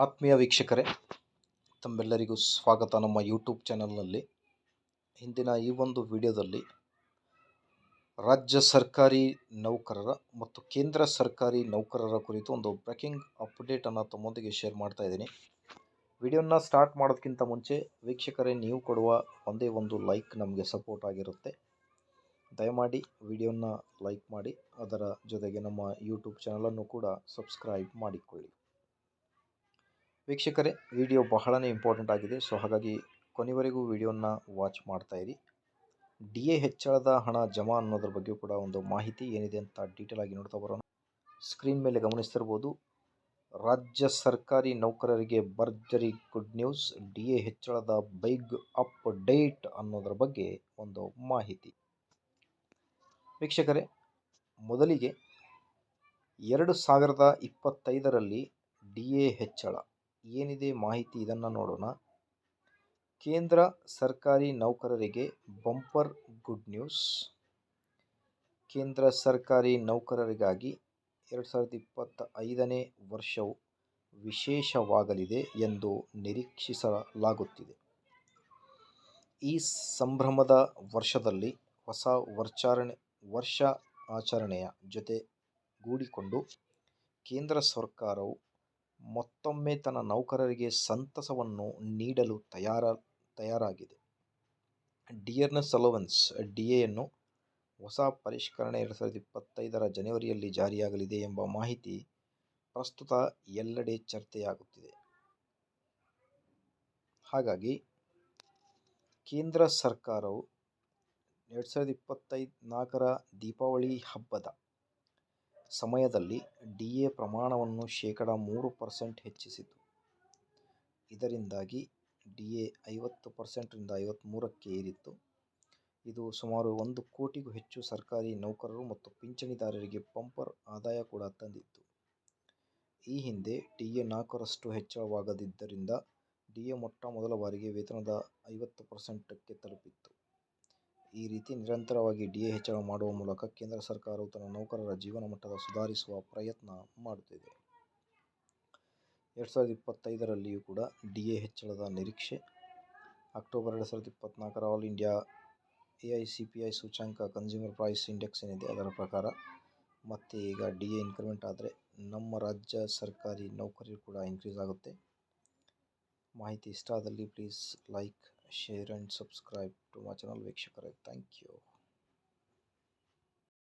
ಆತ್ಮೀಯ ವೀಕ್ಷಕರೇ, ತಮ್ಮೆಲ್ಲರಿಗೂ ಸ್ವಾಗತ ನಮ್ಮ ಯೂಟ್ಯೂಬ್ ಚಾನಲ್ನಲ್ಲಿ. ಹಿಂದಿನ ಈ ಒಂದು ವಿಡಿಯೋದಲ್ಲಿ ರಾಜ್ಯ ಸರ್ಕಾರಿ ನೌಕರರ ಮತ್ತು ಕೇಂದ್ರ ಸರ್ಕಾರಿ ನೌಕರರ ಕುರಿತು ಒಂದು ಬ್ರೇಕಿಂಗ್ ಅಪ್ಡೇಟನ್ನು ತಮ್ಮೊಂದಿಗೆ ಶೇರ್ ಮಾಡ್ತಾ ಇದ್ದೀನಿ. ವಿಡಿಯೋನ ಸ್ಟಾರ್ಟ್ ಮಾಡೋದಕ್ಕಿಂತ ಮುಂಚೆ ವೀಕ್ಷಕರೇ, ನೀವು ಕೊಡುವ ಒಂದೇ ಒಂದು ಲೈಕ್ ನಮಗೆ ಸಪೋರ್ಟ್ ಆಗಿರುತ್ತೆ. ದಯಮಾಡಿ ವಿಡಿಯೋನ ಲೈಕ್ ಮಾಡಿ, ಅದರ ಜೊತೆಗೆ ನಮ್ಮ ಯೂಟ್ಯೂಬ್ ಚಾನಲನ್ನು ಕೂಡ ಸಬ್ಸ್ಕ್ರೈಬ್ ಮಾಡಿಕೊಳ್ಳಿ. ವೀಕ್ಷಕರೇ, ವಿಡಿಯೋ ಬಹಳನೇ ಇಂಪಾರ್ಟೆಂಟ್ ಆಗಿದೆ, ಸೊ ಹಾಗಾಗಿ ಕೊನೆವರೆಗೂ ವಿಡಿಯೋನ ವಾಚ್ ಮಾಡ್ತಾಯಿರಿ. DA ಹೆಚ್ಚಳದ ಹಣ ಜಮಾ ಅನ್ನೋದ್ರ ಬಗ್ಗೆ ಕೂಡ ಒಂದು ಮಾಹಿತಿ ಏನಿದೆ ಅಂತ ಡೀಟೇಲ್ ಆಗಿ ನೋಡ್ತಾ ಬರೋಣ. ಸ್ಕ್ರೀನ್ ಮೇಲೆ ಗಮನಿಸ್ತಿರ್ಬೋದು, ರಾಜ್ಯ ಸರ್ಕಾರಿ ನೌಕರರಿಗೆ ಭರ್ಜರಿ ಗುಡ್ ನ್ಯೂಸ್, DA ಹೆಚ್ಚಳದ ಬಿಗ್ ಅಪ್ಡೇಟ್ ಅನ್ನೋದ್ರ ಬಗ್ಗೆ ಒಂದು ಮಾಹಿತಿ. ವೀಕ್ಷಕರೇ, ಮೊದಲಿಗೆ 2025ರಲ್ಲಿ DA ಹೆಚ್ಚಳ ಏನಿದೆ ಮಾಹಿತಿ, ಇದನ್ನು ನೋಡೋಣ. ಕೇಂದ್ರ ಸರ್ಕಾರಿ ನೌಕರರಿಗೆ ಬಂಪರ್ ಗುಡ್ ನ್ಯೂಸ್. ಕೇಂದ್ರ ಸರ್ಕಾರಿ ನೌಕರರಿಗಾಗಿ 2025ನೇ ವರ್ಷವು ವಿಶೇಷವಾಗಲಿದೆ ಎಂದು ನಿರೀಕ್ಷಿಸಲಾಗುತ್ತಿದೆ. ಈ ಸಂಭ್ರಮದ ವರ್ಷದಲ್ಲಿ ಹೊಸ ವರ್ಷ ಆಚರಣೆಯ ಜೊತೆಗೂಡಿಕೊಂಡು ಕೇಂದ್ರ ಸರ್ಕಾರವು ಮತ್ತೊಮ್ಮೆ ತನ್ನ ನೌಕರರಿಗೆ ಸಂತಸವನ್ನು ನೀಡಲು ತಯಾರಾಗಿದೆ. ಡಿಯರ್ನೆಸ್ ಅಲೋವೆನ್ಸ್ DAಯನ್ನು ಹೊಸ ಪರಿಷ್ಕರಣೆ 2025ರ ಜನವರಿಯಲ್ಲಿ ಜಾರಿಯಾಗಲಿದೆ ಎಂಬ ಮಾಹಿತಿ ಪ್ರಸ್ತುತ ಎಲ್ಲೆಡೆ ಚರ್ಚೆಯಾಗುತ್ತಿದೆ. ಹಾಗಾಗಿ ಕೇಂದ್ರ ಸರ್ಕಾರವು 2024ರ ದೀಪಾವಳಿ ಹಬ್ಬದ ಸಮಯದಲ್ಲಿ DA ಪ್ರಮಾಣವನ್ನು 3% ಹೆಚ್ಚಿಸಿತು. ಇದರಿಂದಾಗಿ DA 50%ರಿಂದ 53%ಕ್ಕೆ ಏರಿತ್ತು. ಇದು ಸುಮಾರು 1 ಕೋಟಿಗೂ ಹೆಚ್ಚು ಸರ್ಕಾರಿ ನೌಕರರು ಮತ್ತು ಪಿಂಚಣಿದಾರರಿಗೆ ಬಂಪರ್ ಆದಾಯ ಕೂಡ ತಂದಿತ್ತು. ಈ ಹಿಂದೆ DA 4ರಷ್ಟು ಹೆಚ್ಚಳವಾಗದಿದ್ದರಿಂದ DA ಮೊದಲ ಬಾರಿಗೆ ವೇತನದ 50%ಕ್ಕೆ ತಲುಪಿತ್ತು. ಈ ರೀತಿ ನಿರಂತರವಾಗಿ DA ಹೆಚ್ಚಳ ಮಾಡುವ ಮೂಲಕ ಕೇಂದ್ರ ಸರ್ಕಾರವು ತನ್ನ ನೌಕರರ ಜೀವನ ಮಟ್ಟ ಸುಧಾರಿಸುವ ಪ್ರಯತ್ನ ಮಾಡುತ್ತಿದೆ. 2025ರಲ್ಲಿಯೂ ಕೂಡ DA ಹೆಚ್ಚಳದ ನಿರೀಕ್ಷೆ. ಅಕ್ಟೋಬರ್ 2024ರ ಆಲ್ ಇಂಡಿಯಾ AICPI ಸೂಚ್ಯಂಕ ಕನ್ಸ್ಯೂಮರ್ ಪ್ರೈಸ್ ಇಂಡೆಕ್ಸ್ ಏನಿದೆ ಅದರ ಪ್ರಕಾರ ಮತ್ತೆ ಈಗ DA ಇನ್ಕ್ರಿಮೆಂಟ್ ಆದರೆ ನಮ್ಮ ರಾಜ್ಯ ಸರ್ಕಾರಿ ನೌಕರರು ಕೂಡ ಇನ್ಕ್ರೀಸ್ ಆಗುತ್ತೆ. ಮಾಹಿತಿ ಇಷ್ಟ ಆದಲ್ಲಿ please like, share and subscribe to my channel ವೀಕ್ಷಕರೇ. Thank you.